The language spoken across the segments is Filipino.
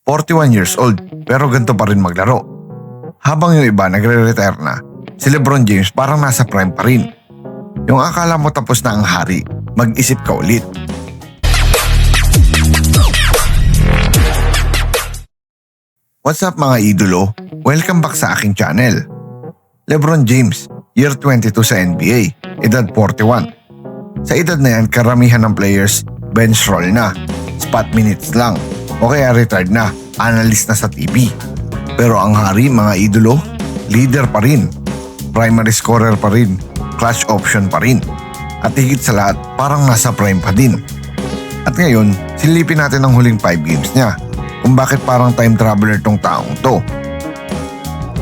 41 years old pero ganito pa rin maglaro. Habang yung iba nagre-retire na, si LeBron James parang nasa prime pa rin. Yung akala mo tapos na ang hari, mag-isip ka ulit. What's up mga idolo? Welcome back sa aking channel. LeBron James, year 22 sa NBA, edad 41. Sa edad na yan, karamihan ng players bench roll na, spot minutes lang, o kaya retired na, analyst na sa TV. Pero ang hari mga idolo, leader pa rin, primary scorer pa rin, clutch option pa rin, at higit sa lahat parang nasa prime pa din. At ngayon, silipin natin ang huling 5 games niya, kung bakit parang time traveler tong taong to.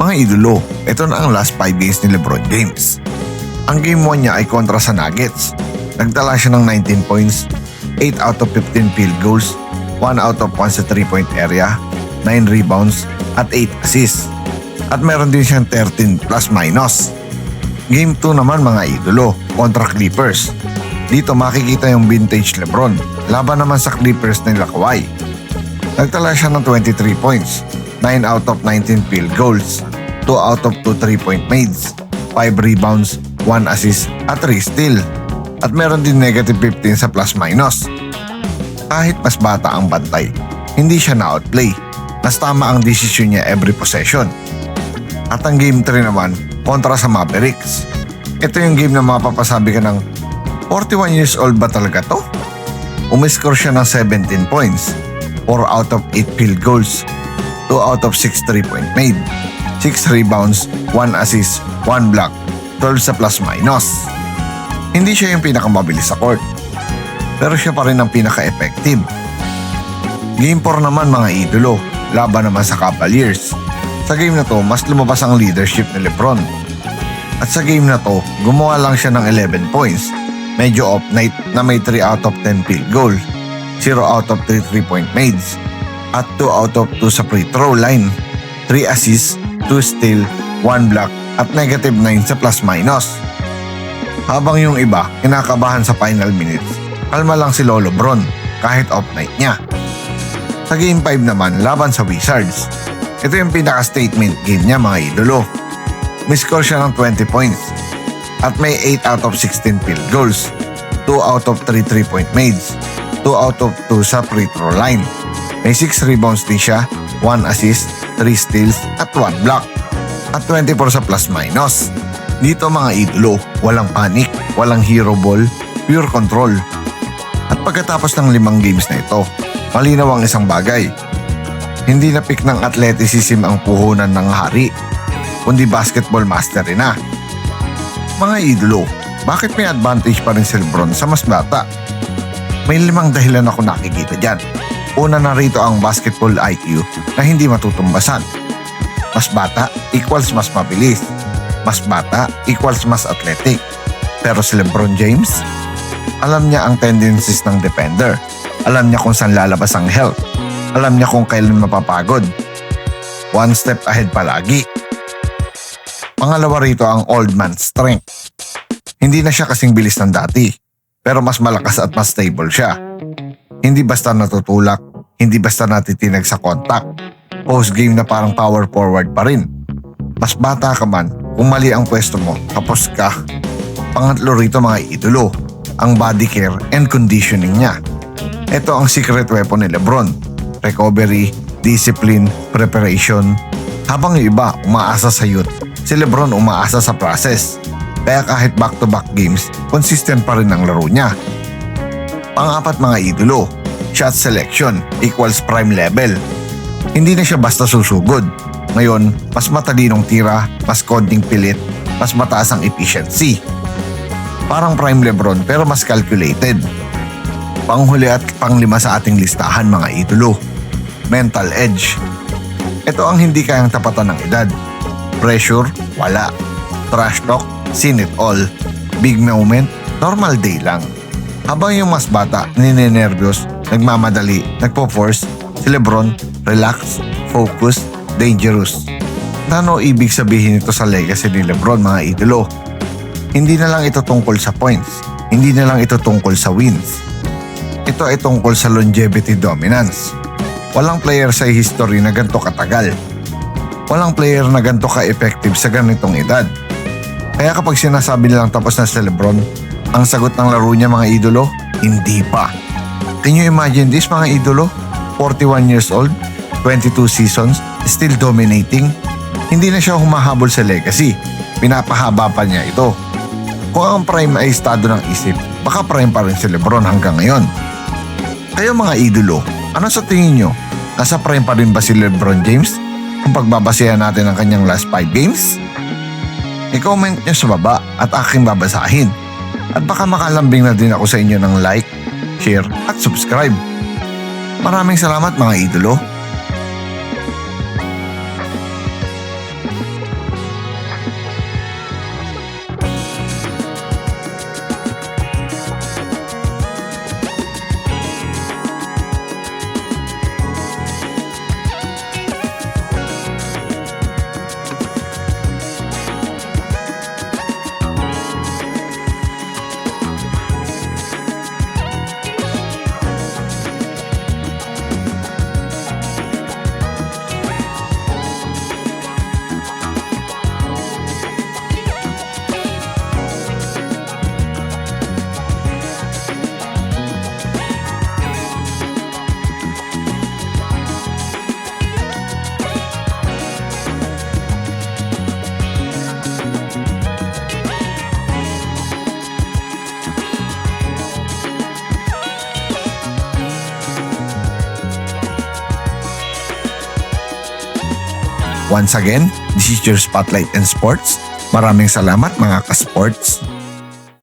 Mga idolo, ito na ang last 5 games ni LeBron James. Ang game 1 niya ay kontra sa Nuggets. Nagtala siya ng 19 points, 8 out of 15 field goals, 1 out of 1 sa 3-point area, 9 rebounds, at 8 assists. At meron din siyang 13 plus minus. Game 2 naman mga idolo, kontra Clippers. Dito makikita yung vintage LeBron, laban naman sa Clippers nila Kawhi. Nagtala siya ng 23 points, 9 out of 19 field goals, 2 out of 2 3-point mades, 5 rebounds, 1 assist at 3 steal. At meron din negative 15 sa plus minus. Kahit mas bata ang bantay, hindi siya na-outplay. Mas tama ang desisyon niya every possession. At ang game 3 naman, kontra sa Mavericks. Ito yung game na mapapasabi ka ng 41 years old ba talaga to? Umiscore siya ng 17 points, 4 out of 8 field goals, 2 out of 6 3-point made, 6 rebounds, 1 assist, 1 block, 12 sa plus minus. Hindi siya yung pinakamabilis sa court, pero siya pa rin ang pinaka-effective. Game 4 naman mga idolo, laban naman sa Cavaliers. Sa game na to, mas lumabas ang leadership ni LeBron. At sa game na to, gumawa lang siya ng 11 points, medyo off night na may 3 out of 10 field goal, 0 out of 3 3-point mades, at 2 out of 2 sa free throw line, 3 assists, 2 steal, 1 block, at negative 9 sa plus minus. Habang yung iba, kinakabahan sa final minutes, kalma lang si Lolo Bron kahit off night niya. Sa game 5 naman, laban sa Wizards. Ito yung pinaka-statement game niya mga idolo. Miscore siya ng 20 points at may 8 out of 16 field goals, 2 out of 3 3-point mades, 2 out of 2 sa free throw line. May 6 rebounds din siya, 1 assist, 3 steals at 1 block. At 24 sa plus minus. Dito mga idolo, walang panic, walang hero ball, pure control. At pagkatapos ng 5 games na ito, malinaw ang isang bagay. Hindi na pick ng athleticism ang puhunan ng hari, kundi basketball mastery na. Mga idolo, bakit may advantage pa rin si LeBron sa mas bata? May 5 dahilan ako nakikita dyan. Una na rito ang basketball IQ na hindi matutumbasan. Mas bata equals mas mabilis. Mas bata equals mas athletic. Pero si LeBron James, alam niya ang tendencies ng defender. Alam niya kung saan lalabas ang help. Alam niya kung kailan mapapagod. One step ahead palagi. Pangalawa rito ang old man strength. Hindi na siya kasing bilis ng dati, pero mas malakas at mas stable siya. Hindi basta natutulak, hindi basta natitinag sa contact. Post-game na parang power forward pa rin. Mas bata ka man, kung mali ang pwesto mo, tapos ka. Pangatlo rito mga idolo, ang body care and conditioning niya. Ito ang secret weapon ni LeBron. Recovery, discipline, preparation. Habang yung iba umaasa sa youth, si LeBron umaasa sa process. Kaya kahit back-to-back games, consistent pa rin ang laro niya. Pang-apat mga idolo, shot selection equals prime level. Hindi na siya basta susugod. Ngayon, mas matalinong tira, mas konting pilit, mas mataas ang efficiency. Parang prime LeBron pero mas calculated. Panghuli at panglima sa ating listahan mga idolo, mental edge. Ito ang hindi kayang tapatan ng edad. Pressure, wala. Trash talk, seen it all. Big moment, normal day lang. Habang yung mas bata, ninenervyos, nagmamadali, nagpo-force, si LeBron, relax, focus, dangerous. Ano ibig sabihin ito sa legacy ni LeBron mga idolo? Hindi na lang ito tungkol sa points. Hindi na lang ito tungkol sa wins. Ito ay tungkol sa longevity dominance. Walang player sa history na ganito katagal. Walang player na ganito ka-effective sa ganitong edad. Kaya kapag sinasabi nilang tapos na si LeBron, ang sagot ng laro niya mga idolo, hindi pa. Can you imagine this mga idolo? 41 years old, 22 seasons, still dominating. Hindi na siya humahabol sa legacy. Pinapahaba pa niya ito. Kung ang prime ay estado ng isip, baka prime pa rin si LeBron hanggang ngayon. Kayo mga idolo, ano sa tingin nyo? Nasa prime pa rin ba si LeBron James? Kung pagbabasehan natin ang kanyang last 5 games? I-comment nyo sa baba at aking babasahin. At baka makalambing na din ako sa inyo ng like, share at subscribe. Maraming salamat mga idolo. Once again, this is your Spotlight in Sports. Maraming salamat mga ka-sports.